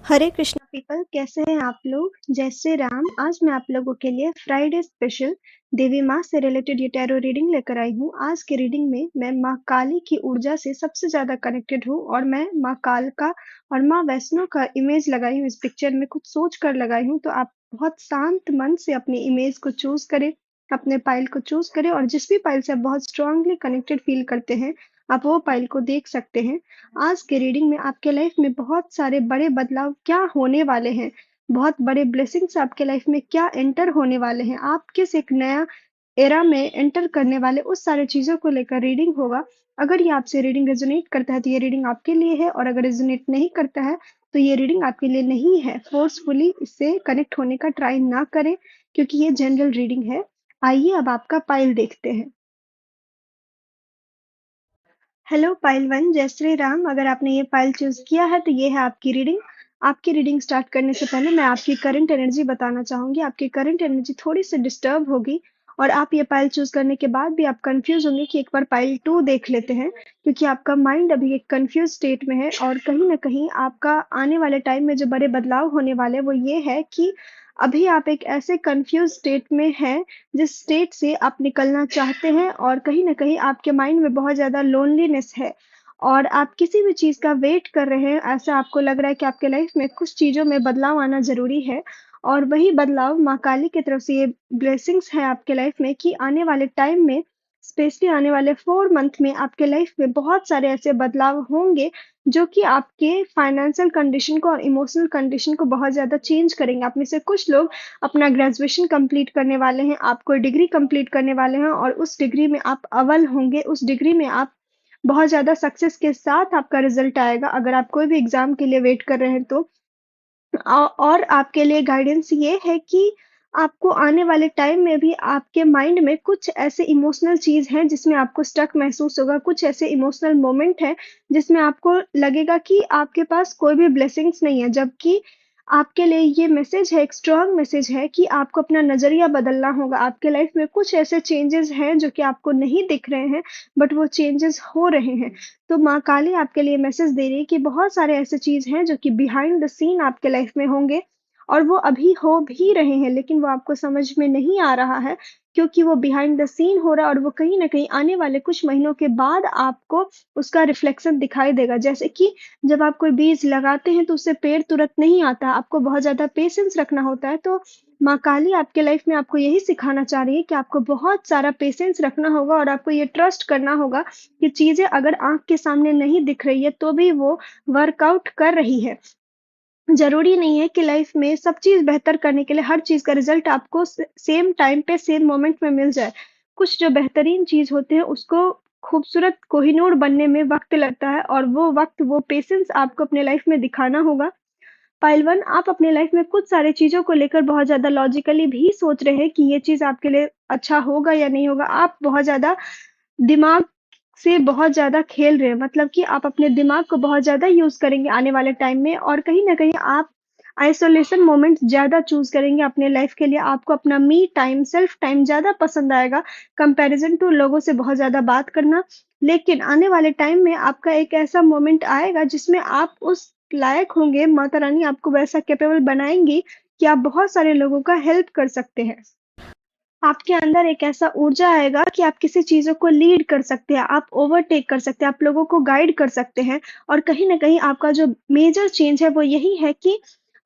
हरे Krishna people, कैसे हैं आप लोग। जय श्री राम। आज मैं आप लोगों के लिए फ्राइडे स्पेशल देवी माँ से रिलेटेड ये टैरो रीडिंग लेकर आई हूँ। आज के रीडिंग में मैं माँ काली की ऊर्जा से सबसे ज्यादा कनेक्टेड हूँ और मैं माँ काल का और माँ वैष्णो का इमेज लगाई हूँ। इस पिक्चर में कुछ सोच कर लगाई हूँ, तो आप बहुत शांत मन से अपनी इमेज को चूज करें, अपने पाइल को चूज करें और जिस भी पाइल से आप बहुत स्ट्रांगली कनेक्टेड फील करते हैं, आप वो पाइल को देख सकते हैं। आज के रीडिंग में आपके लाइफ में बहुत सारे बड़े बदलाव क्या होने वाले हैं, बहुत बड़े ब्लेसिंग्स आपके लाइफ में क्या एंटर होने वाले हैं, आप किस एक नया एरा में एंटर करने वाले, उस सारे चीजों को लेकर रीडिंग होगा। अगर ये आपसे रीडिंग रेजोनेट करता है तो ये रीडिंग आपके लिए है, और अगर रेजोनेट नहीं करता है तो ये रीडिंग आपके लिए नहीं है। फोर्सफुली इससे कनेक्ट होने का ट्राई ना करें, क्योंकि ये जनरल रीडिंग है। आइए अब आपका पाइल देखते हैं। हेलो पाइल वन, जय श्री राम। अगर आपने ये फाइल चूज किया है तो ये है आपकी रीडिंग। आपकी रीडिंग स्टार्ट करने से पहले मैं आपकी करंट एनर्जी बताना चाहूंगी। आपकी करंट एनर्जी थोड़ी सी डिस्टर्ब होगी, और आप ये पाइल चूज करने के बाद भी आप कंफ्यूज होंगे कि एक बार पाइल टू देख लेते हैं, क्योंकि आपका माइंड अभी एक कंफ्यूज स्टेट में है। और कहीं ना कहीं आपका आने वाले टाइम में जो बड़े बदलाव होने वाले वो ये है कि अभी आप एक ऐसे कंफ्यूज स्टेट में हैं जिस स्टेट से आप निकलना चाहते हैं, और कहीं न कहीं आपके माइंड में बहुत ज़्यादा लोनलीनेस है और आप किसी भी चीज़ का वेट कर रहे हैं। ऐसा आपको लग रहा है कि आपके लाइफ में कुछ चीज़ों में बदलाव आना ज़रूरी है, और वही बदलाव माँ काली की तरफ से ये ब्लेसिंग्स है आपके लाइफ में कि आने वाले टाइम में, स्पेशली आने वाले 4 मंथ में आपके लाइफ में बहुत सारे ऐसे बदलाव होंगे जो कि आपके फाइनेंशियल कंडीशन को और इमोशनल कंडीशन को बहुत ज़्यादा चेंज करेंगे। आप में से कुछ लोग अपना ग्रेजुएशन कंप्लीट करने वाले हैं, आप कोई डिग्री कंप्लीट करने वाले हैं और उस डिग्री में आप अव्वल होंगे, उस डिग्री में आप बहुत ज़्यादा सक्सेस के साथ आपका रिजल्ट आएगा। अगर आप कोई भी एग्ज़ाम के लिए वेट कर रहे हैं तो और आपके लिए गाइडेंस ये है कि आपको आने वाले टाइम में भी आपके माइंड में कुछ ऐसे इमोशनल चीज़ हैं जिसमें आपको स्टक महसूस होगा, कुछ ऐसे इमोशनल मोमेंट हैं जिसमें आपको लगेगा कि आपके पास कोई भी ब्लेसिंग्स नहीं है। जबकि आपके लिए ये मैसेज है, एक स्ट्रॉन्ग मैसेज है कि आपको अपना नज़रिया बदलना होगा। आपके लाइफ में कुछ ऐसे चेंजेस हैं जो कि आपको नहीं दिख रहे हैं, बट वो चेंजेस हो रहे हैं। तो माँ काली आपके लिए मैसेज दे रही है कि बहुत सारे ऐसे चीज़ हैं जो कि बिहाइंड द सीन आपके लाइफ में होंगे, और वो अभी हो भी रहे हैं, लेकिन वो आपको समझ में नहीं आ रहा है, क्योंकि वो बिहाइंड द सीन हो रहा है और वो कहीं न कहीं आने वाले कुछ महीनों के बाद आपको उसका रिफ्लेक्शन दिखाई देगा। जैसे कि जब आप कोई बीज लगाते हैं तो उससे पेड़ तुरंत नहीं आता, आपको बहुत ज़्यादा पेशेंस रखना होता है। तो माँ काली आपके लाइफ में आपको यही सिखाना चाह रही है कि आपको बहुत सारा पेशेंस रखना होगा और आपको ये ट्रस्ट करना होगा कि चीज़ें अगर आँख के सामने नहीं दिख रही है तो भी वो वर्कआउट कर रही है। ज़रूरी नहीं है कि लाइफ में सब चीज़ बेहतर करने के लिए हर चीज़ का रिज़ल्ट आपको सेम टाइम पे सेम मोमेंट में मिल जाए। कुछ जो बेहतरीन चीज़ होते हैं उसको खूबसूरत कोहिनूर बनने में वक़्त लगता है, और वो वक़्त, वो पेशेंस आपको अपने लाइफ में दिखाना होगा। पाइल 1, आप अपने लाइफ में कुछ सारी चीज़ों को लेकर बहुत ज़्यादा लॉजिकली भी सोच रहे हैं कि ये चीज़ आपके लिए अच्छा होगा या नहीं होगा। आप बहुत ज़्यादा दिमाग से बहुत ज़्यादा खेल रहे हैं, मतलब कि आप अपने दिमाग को बहुत ज़्यादा यूज़ करेंगे आने वाले टाइम में, और कहीं न कहीं आप आइसोलेशन मोमेंट्स ज़्यादा चूज़ करेंगे अपने लाइफ के लिए। आपको अपना मी टाइम, सेल्फ टाइम ज़्यादा पसंद आएगा कंपैरिज़न टू लोगों से बहुत ज़्यादा बात करना। लेकिन आने वाले टाइम में आपका एक ऐसा मोमेंट आएगा जिसमें आप उस लायक होंगे, माता रानी आपको वैसा कैपेबल बनाएँगी कि आप बहुत सारे लोगों का हेल्प कर सकते हैं। आपके अंदर एक ऐसा ऊर्जा आएगा कि आप किसी चीज़ों को लीड कर सकते हैं, आप ओवरटेक कर सकते हैं, आप लोगों को गाइड कर सकते हैं, और कहीं न कहीं आपका जो मेजर चेंज है वो यही है कि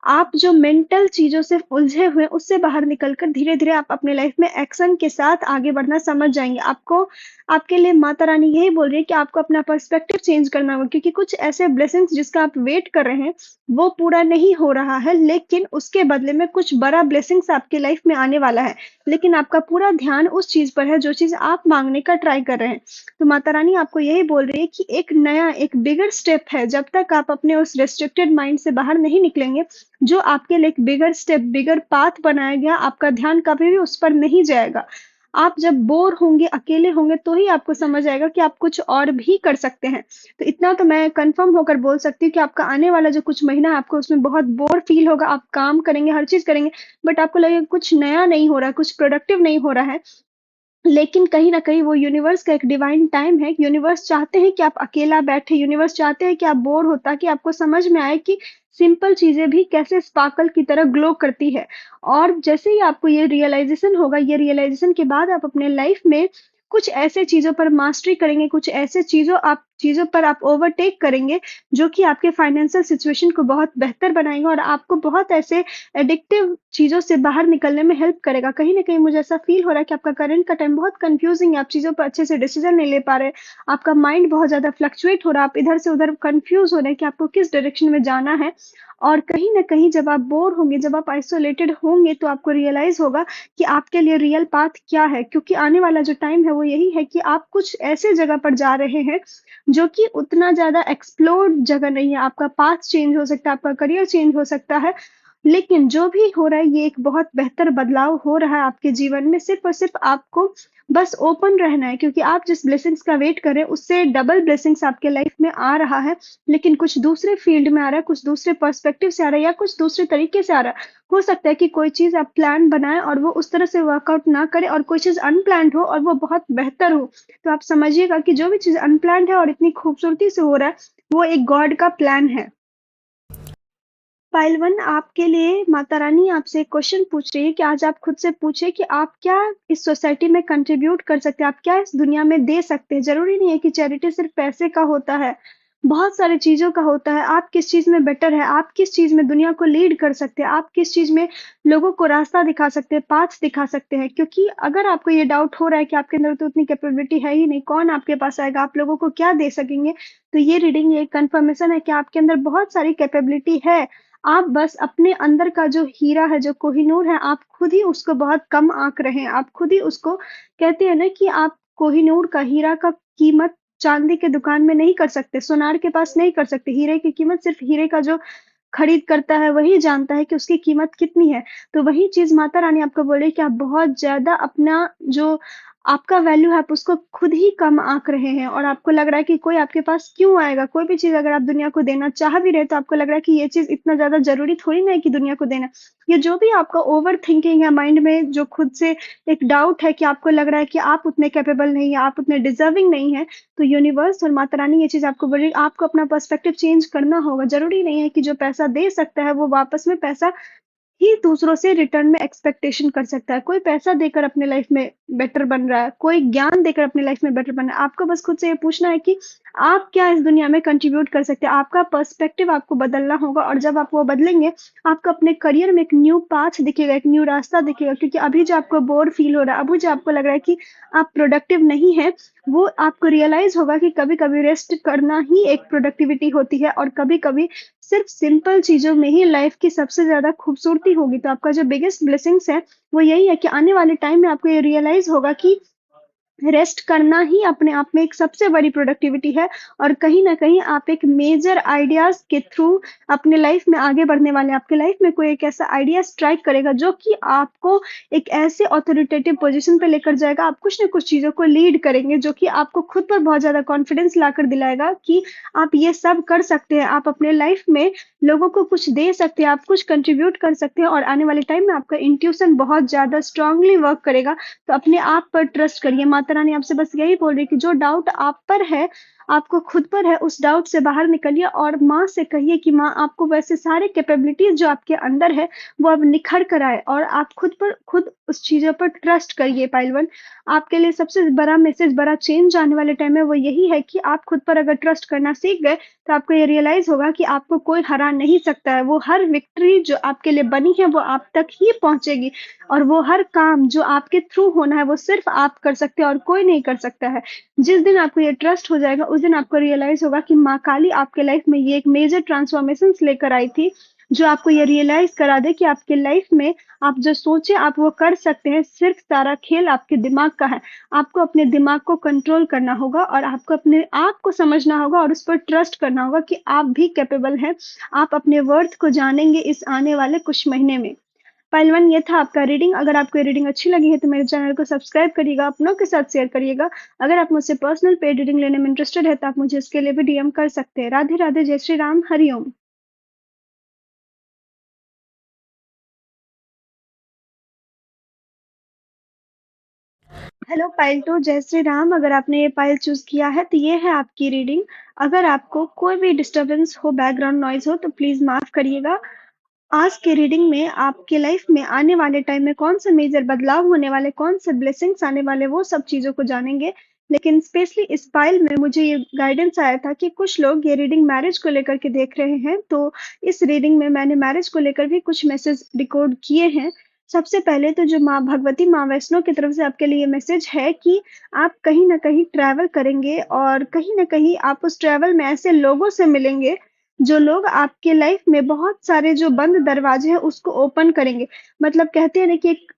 आप जो मेंटल चीज़ों से उलझे हुए हैं उससे बाहर निकल कर धीरे-धीरे आप अपने लाइफ में एक्शन के साथ आगे बढ़ना समझ जाएँगे। आपको, आपके लिए माता रानी यही बोल रही है कि आपको अपना पर्सपेक्टिव चेंज करना होगा, क्योंकि कुछ ऐसे ब्लेसिंग्स जिसका आप वेट कर रहे हैं, वो पूरा नहीं हो रहा है, लेकिन उसके बदले में कुछ बड़ा ब्लेसिंग्स आपकी लाइफ में आने वाला है। लेकिन आपका पूरा ध्यान उस चीज़ पर है जो चीज़ आप माँगने का ट्राई कर रहे हैं। तो माता रानी आपको यही बोल रही है कि एक नया, एक बिगर स्टेप है, जब तक आप अपने उस रिस्ट्रिक्टेड माइंड से बाहर नहीं निकलेंगे, जो आपके लिए एक बिगर स्टेप, बिगर पाथ बनाया गया, आपका ध्यान कभी भी उस पर नहीं जाएगा। आप जब बोर होंगे, अकेले होंगे, तो ही आपको समझ आएगा कि आप कुछ और भी कर सकते हैं। तो इतना तो मैं कन्फर्म होकर बोल सकती हूँ कि आपका आने वाला जो कुछ महीना है, आपको उसमें बहुत बोर फ़ील होगा। आप काम करेंगे, हर चीज़ करेंगे, बट आपको लगेगा कुछ नया नहीं हो रहा है, कुछ प्रोडक्टिव नहीं हो रहा है। लेकिन कहीं न कहीं वो यूनिवर्स का एक डिवाइन टाइम है। यूनिवर्स चाहते हैं कि आप अकेला बैठे, यूनिवर्स चाहते हैं कि आप बोर हो, ताकि आपको समझ में आए कि सिंपल चीज़ें भी कैसे स्पार्कल की तरह ग्लो करती है। और जैसे ही आपको ये रियलाइज़ेशन होगा, ये रियलाइज़ेशन के बाद आप अपने लाइफ़ में कुछ ऐसे चीज़ों पर मास्टरी करेंगे, कुछ ऐसे चीज़ों पर आप ओवरटेक करेंगे, जो कि आपके फाइनेंशियल सिचुएशन को बहुत बेहतर बनाएँगे और आपको बहुत ऐसे एडिक्टिव चीज़ों से बाहर निकलने में हेल्प करेगा। कहीं न कहीं मुझे ऐसा फ़ील हो रहा है कि आपका करंट का टाइम बहुत कन्फ्यूज़िंग है, आप चीज़ों पर अच्छे से डिसीज़न नहीं ले पा रहे, आपका माइंड बहुत ज़्यादा फ्लक्चुएट हो रहा है, आप इधर से उधर कन्फ्यूज़ हो रहे हैं कि आपको किस डायरेक्शन में जाना है। और कहीं न कहीं जब आप बोर होंगे, जब आप आइसोलेटेड होंगे, तो आपको रियलाइज़ होगा कि आपके लिए रियल पाथ क्या है, क्योंकि आने वाला जो टाइम है वो यही है कि आप कुछ ऐसे जगह पर जा रहे हैं, जो कि उतना ज़्यादा एक्सप्लोर्ड जगह नहीं है। आपका पाथ चेंज हो सकता है, आपका करियर चेंज हो सकता है, लेकिन जो भी हो रहा है, ये एक बहुत बेहतर बदलाव हो रहा है आपके जीवन में। सिर्फ़ और सिर्फ़ आपको बस ओपन रहना है, क्योंकि आप जिस ब्लेसिंग्स का वेट कर रहे हैं, उससे डबल ब्लेसिंग्स आपके लाइफ़ में आ रहा है, लेकिन कुछ दूसरे फ़ील्ड में आ रहा है, कुछ दूसरे पर्सपेक्टिव से आ रहा है या कुछ दूसरे तरीके से आ रहा है। हो सकता है कि कोई चीज़ आप प्लान बनाएँ और वो उस तरह से वर्कआउट ना करे, और कोई चीज़ अनप्लान्ड हो और वो बहुत बेहतर हो। तो आप समझिएगा कि जो भी चीज़ अनप्लान्ड है और इतनी खूबसूरती से हो रहा है, वो एक गॉड का प्लान है। पाइल 1 आपके लिए माता रानी आपसे एक क्वेश्चन पूछ रही है कि आज आप खुद से पूछिए कि आप क्या इस सोसाइटी में कंट्रीब्यूट कर सकते हैं, आप क्या इस दुनिया में दे सकते हैं। ज़रूरी नहीं है कि चैरिटी सिर्फ़ पैसे का होता है, बहुत सारी चीज़ों का होता है। आप किस चीज़ में बेटर हैं, आप किस चीज़ में दुनिया को लीड कर सकते हैं, आप किस चीज़ में लोगों को रास्ता दिखा सकते हैं, पाथ दिखा सकते हैं। क्योंकि अगर आपको ये डाउट हो रहा है कि आपके अंदर तो उतनी कैपेबिलिटी है ही नहीं, कौन आपके पास आएगा, आप लोगों को क्या दे सकेंगे, तो ये रीडिंग ये कन्फर्मेशन है कि आपके अंदर बहुत सारी कैपेबिलिटी है। आप बस अपने अंदर का जो हीरा है, जो कोहिनूर है, आप खुद ही उसको बहुत कम आँक रहे हैं। आप खुद ही उसको कहते हैं ना कि आप कोहिनूर का, हीरा का कीमत चाँदी के दुकान में नहीं कर सकते, सोनार के पास नहीं कर सकते। हीरे की कीमत सिर्फ़ हीरे का जो खरीद करता है, वही जानता है कि उसकी कीमत कितनी है। तो वही चीज़ माता रानी आपको बोल रही है कि आप बहुत ज़्यादा अपना जो आपका वैल्यू है, आप उसको खुद ही कम आँक रहे हैं, और आपको लग रहा है कि कोई आपके पास क्यों आएगा? कोई भी चीज़ अगर आप दुनिया को देना चाह भी रहे हैं, तो आपको लग रहा है कि ये चीज़ इतना ज़्यादा ज़रूरी थोड़ी ना है कि दुनिया को देना। ये जो भी आपका ओवर थिंकिंग है माइंड में, जो खुद से एक डाउट है कि आपको लग रहा है कि आप उतने कैपेबल नहीं हैं, आप उतने डिज़र्विंग नहीं हैं, तो यूनिवर्स और माता रानी ये चीज़ आपको बोल रही है, आपको अपना पर्सपेक्टिव चेंज करना होगा। ज़रूरी नहीं है कि जो पैसा दे सकता है, वो वापस में पैसा ही दूसरों से रिटर्न में एक्सपेक्टेशन कर सकता है। कोई पैसा देकर अपने लाइफ में बेटर बन रहा है, कोई ज्ञान देकर अपनी लाइफ में बेटर बन रहा है। आपको बस खुद से ये पूछना है कि आप क्या इस दुनिया में कंट्रीब्यूट कर सकते हैं? आपका पर्सपेक्टिव आपको बदलना होगा, और जब आप वो बदलेंगे, आपको अपने करियर में एक न्यू पाथ दिखेगा, एक न्यू रास्ता दिखेगा, क्योंकि अभी जो आपको बोर फील हो रहा है, अभी जो आपको लग रहा है कि आप प्रोडक्टिव नहीं हैं, वो आपको रियलाइज़ होगा कि कभी-कभी रेस्ट करना ही एक प्रोडक्टिविटी होती है, और कभी-कभी सिर्फ सिंपल चीज़ों में ही लाइफ की सबसे ज़्यादा खूबसूरती होगी। तो आपका जो बिगेस्ट ब्लेसिंग्स है, वो यही है कि आने वाले टाइम में आपको ये रियलाइज़ होगा कि रेस्ट करना ही अपने आप में एक सबसे बड़ी प्रोडक्टिविटी है, और कहीं न कहीं आप एक मेजर आइडियाज़ के थ्रू अपने लाइफ़ में आगे बढ़ने वाले हैं। आपके लाइफ़ में कोई एक ऐसा आइडिया स्ट्राइक करेगा, जो कि आपको एक ऐसे ऑथोरिटेटिव पोज़ीशन पे लेकर जाएगा। आप कुछ न कुछ चीज़ों को लीड करेंगे, जो कि आपको खुद पर बहुत ज़्यादा कॉन्फिडेंस लाकर दिलाएगा कि आप ये सब कर सकते हैं। आप अपने लाइफ़ में लोगों को कुछ दे सकते हैं, आप कुछ कंट्रीब्यूट कर सकते हैं, और आने वाले टाइम में आपका इंट्यूशन बहुत ज़्यादा स्ट्रांगली वर्क करेगा। तो अपने आप पर ट्रस्ट करिए। माता रानी आपसे बस यही बोल रही है कि जो डाउट आप पर है, आपको खुद पर है, उस डाउट से बाहर निकलिए, और माँ से कहिए कि माँ आपको वैसे सारे कैपेबिलिटीज़ जो आपके अंदर है, वो अब निखर कर आए, और आप खुद उस चीज़ों पर ट्रस्ट करिए। पाइल 1 आपके लिए सबसे बड़ा मैसेज, बड़ा चेंज आने वाले टाइम में वो यही है कि आप खुद पर अगर ट्रस्ट करना सीख गए, तो आपको ये रियलाइज़ होगा कि आपको कोई हरा नहीं सकता है। वो हर विक्ट्री जो आपके लिए बनी है, वो आप तक ही पहुँचेगी, और वो हर काम जो आपके थ्रू होना है, वो सिर्फ़ आप कर सकते हैं और कोई नहीं कर सकता है। जिस दिन आपको ये ट्रस्ट हो जाएगा, उस दिन आपको रियलाइज़ होगा कि माँ काली आपके लाइफ़ में ये एक मेजर ट्रांसफ़ॉर्मेशंस लेकर आई थी, जो आपको ये रियलाइज़ करा दे कि आपके लाइफ़ में आप जो सोचे आप वो कर सकते हैं, सिर्फ़ सारा खेल आपके दिमाग का है। आपको अपने दिमाग को कंट्रोल करना होगा, और आपको अपने आप को समझना होगा, और उस पर ट्रस्ट करना होगा कि आप भी कैपेबल हैं। आप अपने वर्थ को जानेंगे इस आने वाले कुछ महीने में। पहलवान, ये था आपका रीडिंग। अगर आपको ये रीडिंग अच्छी लगी है, तो मेरे चैनल को सब्सक्राइब करिएगा, अपनों के साथ शेयर करिएगा। अगर आप मुझसे पर्सनल पेड रीडिंग लेने में इंटरेस्टेड है, तो आप मुझे इसके लिए भी डीएम कर सकते हैं। राधे राधे, जय श्री राम, हरि ओम। हेलो पाइल 2 जय श्री राम। अगर आपने ये पाइल चूज़ किया है तो ये है आपकी रीडिंग। अगर आपको कोई भी डिस्टर्बेंस हो, बैकग्राउंड नॉइज़ हो तो प्लीज़ माफ़ करिएगा। आज के रीडिंग में आपके लाइफ में आने वाले टाइम में कौन से मेजर बदलाव होने वाले, कौन से ब्लेसिंग्स आने वाले, वो सब चीज़ों को जानेंगे। लेकिन स्पेशली इस पाइल में मुझे ये गाइडेंस आया था कि कुछ लोग ये रीडिंग मैरिज को लेकर के देख रहे हैं, तो इस रीडिंग में मैंने मैरिज को लेकर भी कुछ मैसेज डिकोड किए हैं। सबसे पहले तो जो माँ भगवती, माँ वैष्णो की तरफ से आपके लिए मैसेज है कि आप कहीं न कहीं ट्रैवल करेंगे और कहीं न कहीं आप उस ट्रैवल में ऐसे लोगों से मिलेंगे जो लोग आपके लाइफ में बहुत सारे जो बंद दरवाजे हैं उसको ओपन करेंगे। मतलब कहते हैं ना कि एक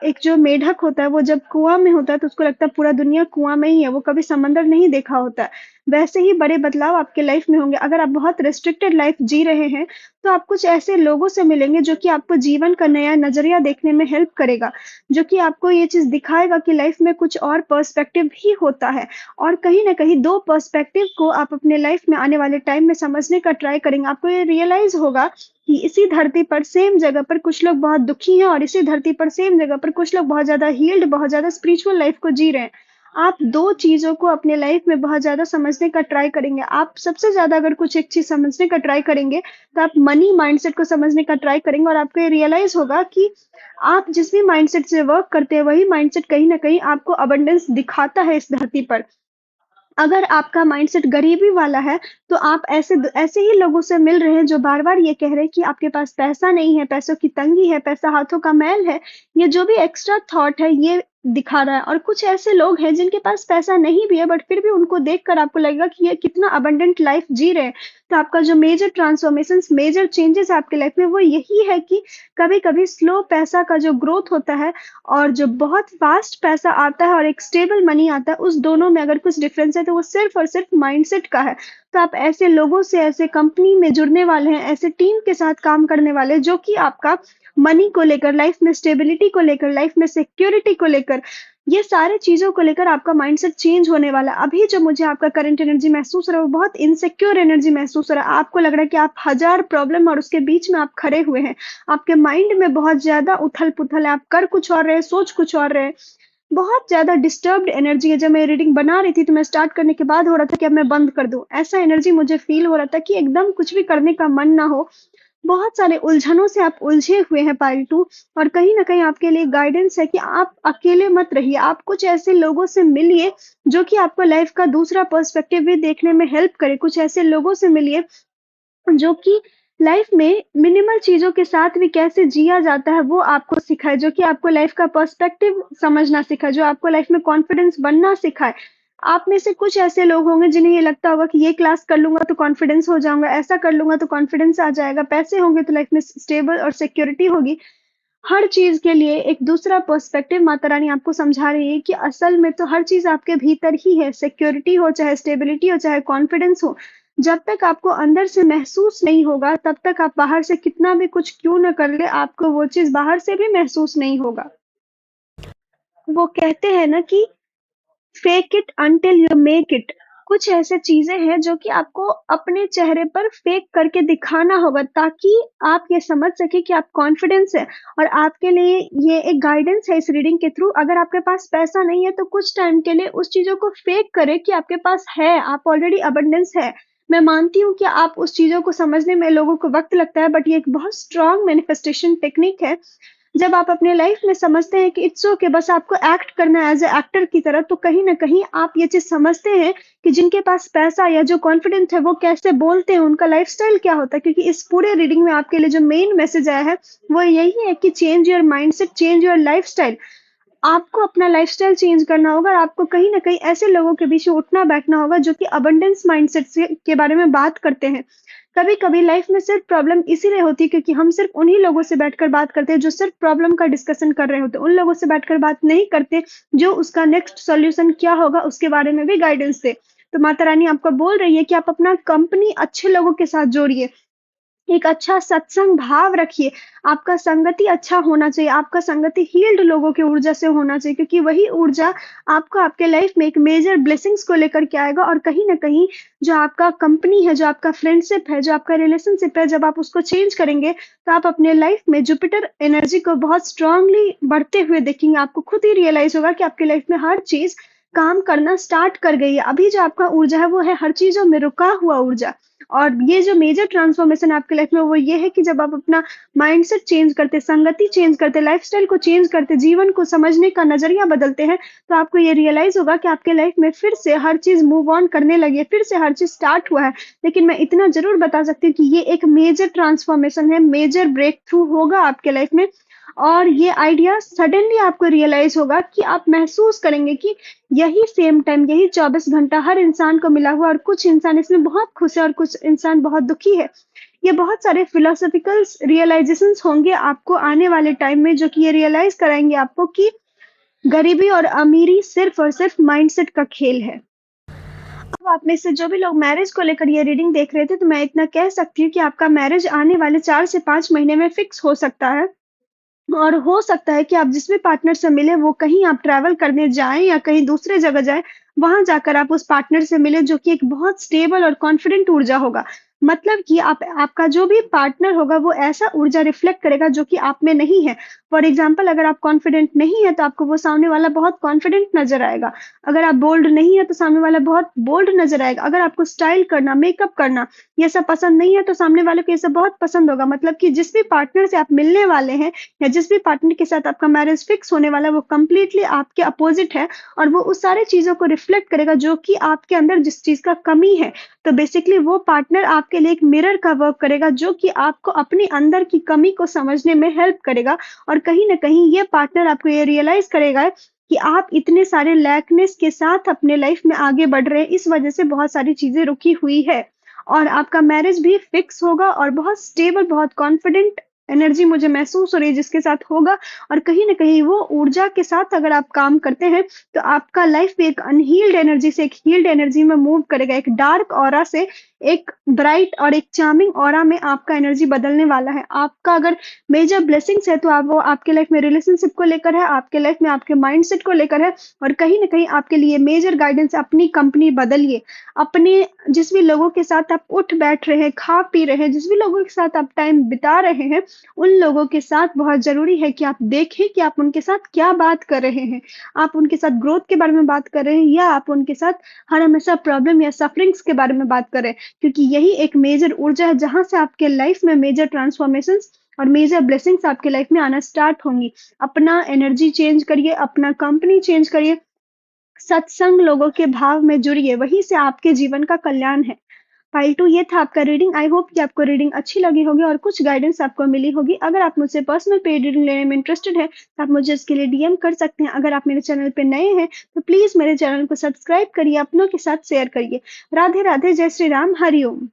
एक जो मेढक होता है वो जब कुआँ में होता है तो उसको लगता है पूरा दुनिया कुआँ में ही है, वो कभी समंदर नहीं देखा होता है। वैसे ही बड़े बदलाव आपके लाइफ में होंगे। अगर आप बहुत रिस्ट्रिक्टेड लाइफ जी रहे हैं, तो आप कुछ ऐसे लोगों से मिलेंगे जो कि आपको जीवन का नया नज़रिया देखने में हेल्प करेगा, जो कि आपको ये चीज़ दिखाएगा कि लाइफ में कुछ और पर्सपेक्टिव भी होता है। और कहीं न कहीं 2 पर्सपेक्टिव को आप अपने लाइफ में आने वाले टाइम में समझने का ट्राई करेंगे। आपको ये रियलाइज़ होगा कि इसी धरती पर सेम जगह पर कुछ लोग बहुत दुखी हैं और इसी धरती पर सेम जगह पर कुछ लोग बहुत ज़्यादा हील्ड, बहुत ज़्यादा स्पिरिचुअल लाइफ को जी रहे हैं। आप 2 चीज़ों को अपने लाइफ में बहुत ज़्यादा समझने का ट्राई करेंगे। आप सबसे ज़्यादा अगर कुछ एक चीज़ समझने का ट्राई करेंगे, तो आप मनी माइंडसेट को समझने का ट्राई करेंगे और आपको ये रियलाइज़ होगा कि आप जिस भी माइंडसेट से वर्क करते हैं, वही माइंडसेट कहीं न कहीं आपको अबंडेंस दिखाता है इस धरती पर। अगर आपका माइंडसेट गरीबी वाला है, तो आप ऐसे ही लोगों से मिल रहे हैं जो बार-बार ये कह रहे हैं कि आपके पास पैसा नहीं है, पैसों की तंगी है, पैसा हाथों का मैल है। ये जो भी एक्स्ट्रा थॉट है ये दिखा रहा है और कुछ ऐसे लोग हैं जिनके पास पैसा नहीं भी है बट फिर भी उनको देखकर आपको लगेगा कि ये कितना अबंडेंट लाइफ जी रहे हैं। तो आपका जो मेजर ट्रांसफॉर्मेशंस, मेजर चेंजेस आपके लाइफ में वो यही है कि कभी-कभी स्लो पैसा का जो ग्रोथ होता है और जो बहुत फ़ास्ट पैसा आता है और एक स्टेबल मनी आता है, उस दोनों में अगर कुछ डिफ़रेंस है, तो वो सिर्फ़ और सिर्फ़ माइंडसेट का है। तो आप ऐसे लोगों से, ऐसे कंपनी में जुड़ने वाले हैं, ऐसे टीम के साथ काम करने वाले हैं, जो कि आपका मनी को लेकर, लाइफ़ में स्टेबिलिटी को लेकर, लाइफ़ में सिक्योरिटी को लेकर, ये सारी चीज़ों को लेकर आपका माइंडसेट चेंज होने वाला है। अभी जो मुझे आपका करंट एनर्जी महसूस हो रहा है, वो बहुत इनसिक्योर एनर्जी महसूस हो रहा है। आपको लग रहा है कि आप हज़ार प्रॉब्लम और उसके बीच में आप खड़े हुए हैं। आपके माइंड में बहुत ज़्यादा उथल-पुथल है, आप कर कुछ और रहे हैं, सोच कुछ और रहे हैं। बहुत ज़्यादा डिस्टर्ब्ड एनर्जी है। जब मैं रीडिंग बना रही थी, तो मैं स्टार्ट करने के बाद हो रहा था कि अब मैं बंद कर दूँ। ऐसा एनर्जी मुझे फ़ील हो रहा था कि एकदम कुछ भी करने का मन ना हो। बहुत सारे उलझनों से आप उलझे हुए हैं पार्ट 2 और कहीं न कहीं आपके लिए गाइडेंस है कि आप अकेले मत रहिए। आप कुछ ऐसे लोगों से मिलिए, जो कि आपको लाइफ़ का दूसरा पर्सपेक्टिव भी देखने में हेल्प करे। कुछ ऐसे लोगों से मिलिए जो कि लाइफ में मिनिमल चीज़ों के साथ भी कैसे जिया जाता है, वो आपको सिखाए, जो कि आपको लाइफ का पर्सपेक्टिव समझना सिखाए, जो आपको लाइफ में कॉन्फिडेंस बनना सिखाए। आप में से कुछ ऐसे लोग होंगे जिन्हें ये लगता होगा कि ये क्लास कर लूँगा तो कॉन्फिडेंस हो जाऊँगा, ऐसा कर लूँगा तो कॉन्फिडेंस आ जाएगा, पैसे होंगे तो लाइफ में स्टेबल और सिक्योरिटी होगी। हर चीज़ के लिए एक दूसरा पर्सपेक्टिव माता रानी आपको समझा रही है कि असल में तो हर चीज़ आपके भीतर ही है। सिक्योरिटी हो, चाहे स्टेबिलिटी हो, चाहे कॉन्फिडेंस हो। जब तक आपको अंदर से महसूस नहीं होगा, तब तक आप बाहर से कितना भी कुछ क्यों ना कर ले, आपको वो चीज़ बाहर से भी महसूस नहीं होगा। वो कहते हैं ना कि fake it until you make it. कुछ ऐसे चीज़ें हैं जो कि आपको अपने चेहरे पर फेक करके दिखाना होगा ताकि आप ये समझ सकें कि आप कॉन्फिडेंस है और आपके लिए ये एक गाइडेंस है इस रीडिंग के थ्रू। अगर आपके पास पैसा नहीं है तो कुछ टाइम के लिए उस चीज़ों को फेक करें कि आपके पास है, आप ऑलरेडी अबंडेंस है। मैं मानती हूँ कि आप उस चीज़ों को समझने में लोगों को वक़्त लगता है बट ये एक बहुत स्ट्रॉन्ग मैनिफेस्टेशन टेक्निक है। जब आप अपने लाइफ में समझते हैं कि इट्स ओके बस आपको एक्ट करना है एज़ अ एक्टर की तरह, तो कहीं न कहीं आप ये चीज़ समझते हैं कि जिनके पास पैसा या जो कॉन्फिडेंट है, वो कैसे बोलते हैं, उनका लाइफ़स्टाइल क्या होता है। क्योंकि इस पूरे रीडिंग में आपके लिए जो मेन मैसेज आया है, वो यही है कि change your mindset, change your lifestyle. आपको अपना लाइफ़स्टाइल चेंज करना होगा और आपको कहीं न कहीं ऐसे लोगों के बीच में उठना-बैठना होगा जो कि अबंडेंस माइंडसेट से के बारे में बात करते हैं। कभी-कभी लाइफ़ में सिर्फ़ प्रॉब्लम इसीलिए होती है क्योंकि हम सिर्फ़ उन्हीं लोगों से बैठकर बात करते हैं जो सिर्फ़ प्रॉब्लम का डिस्कशन कर रहे होते हैं। उन लोगों से बैठकर बात नहीं करते जो उसका नेक्स्ट सॉल्यूशन क्या होगा उसके बारे में भी गाइडेंस दें। तो माता रानी आपको बोल रही है कि आप अपना कंपनी अच्छे लोगों के साथ जोड़िए। एक अच्छा सत्संग भाव रखिए। आपका संगति अच्छा होना चाहिए, आपका संगति हील्ड लोगों की ऊर्जा से होना चाहिए, क्योंकि वही ऊर्जा आपको आपके लाइफ में एक मेजर ब्लेसिंग्स को लेकर के आएगा। और कहीं न कहीं जो आपका कंपनी है, जो आपका फ्रेंडशिप है, जो आपका रिलेशनशिप है, जब आप उसको चेंज करेंगे, तो आप अपने लाइफ में जुपिटर एनर्जी को बहुत स्ट्रांगली बढ़ते हुए देखेंगे। आपको खुद ही रियलाइज़ होगा कि आपकी लाइफ में हर चीज़ काम करना स्टार्ट कर गई है। अभी जो आपका ऊर्जा है, वो है हर चीज़ों में रुका हुआ ऊर्जा। और ये जो मेजर ट्रांसफॉर्मेशन आपके लाइफ में, वो ये है कि जब आप अपना माइंडसेट चेंज करते, संगति चेंज करते, लाइफ़स्टाइल को चेंज करते, जीवन को समझने का नज़रिया बदलते हैं, तो आपको ये रियलाइज़ होगा कि आपके लाइफ में फिर से हर चीज़ मूव ऑन करने लगी है, फिर से हर चीज़ स्टार्ट हुआ है। लेकिन मैं इतना ज़रूर बता सकती हूँ कि ये एक मेजर ट्रांसफॉर्मेशन है, मेजर ब्रेक थ्रू होगा आपके लाइफ में। और ये आइडिया सडनली आपको रियलाइज़ होगा कि आप महसूस करेंगे कि यही सेम टाइम, यही 24 घंटा हर इंसान को मिला हुआ, और कुछ इंसान इसमें बहुत खुश है और कुछ इंसान बहुत दुखी है। ये बहुत सारे फिलोसॉफिकल्स रियलाइज़ेशंस होंगे आपको आने वाले टाइम में, जो कि ये रियलाइज़ कराएँगे आपको कि गरीबी और अमीरी सिर्फ़ और सिर्फ़ माइंडसेट का खेल है। अब आप में से जो भी लोग मैरिज को लेकर ये रीडिंग देख रहे थे, तो मैं इतना कह सकती हूँ कि आपका मैरिज आने वाले 4 से 5 महीने में फिक्स हो सकता है। और हो सकता है कि आप जिस भी पार्टनर से मिले, वो कहीं आप ट्रैवल करने जाएँ या कहीं दूसरे जगह जाएँ, वहाँ जाकर आप उस पार्टनर से मिलें, जो कि एक बहुत स्टेबल और कॉन्फिडेंट ऊर्जा होगा। मतलब कि आप, आपका जो भी पार्टनर होगा, वो ऐसा ऊर्जा रिफ्लेक्ट करेगा जो कि आप में नहीं है। फॉर एग्ज़ाम्पल, अगर आप कॉन्फिडेंट नहीं हैं, तो आपको वो सामने वाला बहुत कॉन्फिडेंट नज़र आएगा। अगर आप बोल्ड नहीं हैं, तो सामने वाला बहुत बोल्ड नज़र आएगा। अगर आपको स्टाइल करना, मेकअप करना, ये सब पसंद नहीं है, तो सामने वाले को ये सब बहुत पसंद होगा। मतलब कि जिस भी पार्टनर से आप मिलने वाले हैं, या जिस भी पार्टनर के साथ आपका मैरिज फिक्स होने वाला है, वो कंप्लीटली आपके अपोजिट है, और वो उस सारी चीज़ों को रिफ्लेक्ट करेगा जो कि आपके अंदर जिस चीज़ का कमी है। तो बेसिकली वो पार्टनर आपके लिए एक मिरर का वर्क करेगा, जो कि आपको अपने अंदर की कमी को समझने में हेल्प करेगा। और कहीं न कहीं ये पार्टनर आपको ये रियलाइज़ करेगा कि आप इतने सारे लैकनेस के साथ अपने लाइफ में आगे बढ़ रहे हैं, इस वजह से बहुत सारी चीज़ें रुकी हुई है। और आपका मैरिज भी फिक्स होगा, और बहुत स्टेबल, बहुत कॉन्फिडेंट एनर्जी मुझे महसूस हो रही है जिसके साथ होगा। और कहीं न कहीं वो ऊर्जा के साथ अगर आप काम करते हैं, तो आपका लाइफ भी एक अनहील्ड एनर्जी से एक हील्ड एनर्जी में मूव करेगा। एक डार्क ऑरा से एक ब्राइट और एक चार्मिंग ऑरा में आपका एनर्जी बदलने वाला है। आपका अगर मेजर ब्लेसिंग्स है, तो आप, वो आपके लाइफ में रिलेशनशिप को लेकर है, आपके लाइफ में आपके माइंडसेट को लेकर है, और कहीं न कहीं आपके लिए मेजर गाइडेंस, अपनी कंपनी बदलिए। अपने जिस भी लोगों के साथ आप उठ-बैठ रहे हैं, खा-पी रहे हैं, जिस भी लोगों के साथ आप टाइम बिता रहे हैं, उन लोगों के साथ बहुत ज़रूरी है कि आप देखें कि आप उनके साथ क्या बात कर रहे हैं। आप उनके साथ ग्रोथ के बारे में बात कर रहे हैं, या आप उनके साथ हर हमेशा प्रॉब्लम या सफरिंग्स के बारे में बात कर रहे हैं। क्योंकि यही एक मेजर ऊर्जा है, जहाँ से आपके लाइफ में मेजर ट्रांसफॉर्मेशंस और मेजर ब्लेसिंग्स आपके लाइफ में आना स्टार्ट होंगी। अपना एनर्जी चेंज करिए, अपना कंपनी चेंज करिए, सत्संग लोगों के भाव में जुड़िए, वहीं से आपके जीवन का कल्याण है। पाइल 2 ये था आपका रीडिंग। आई होप कि आपको रीडिंग अच्छी लगी होगी और कुछ गाइडेंस आपको मिली होगी। अगर आप मुझसे पर्सनल पेड रीडिंग लेने में इंटरेस्टेड हैं, तो आप मुझे इसके लिए डीएम कर सकते हैं। अगर आप मेरे चैनल पे नए हैं, तो प्लीज़ मेरे चैनल को सब्सक्राइब करिए, अपनों के साथ शेयर करिए। राधे राधे, जय श्री राम, हरि ओम।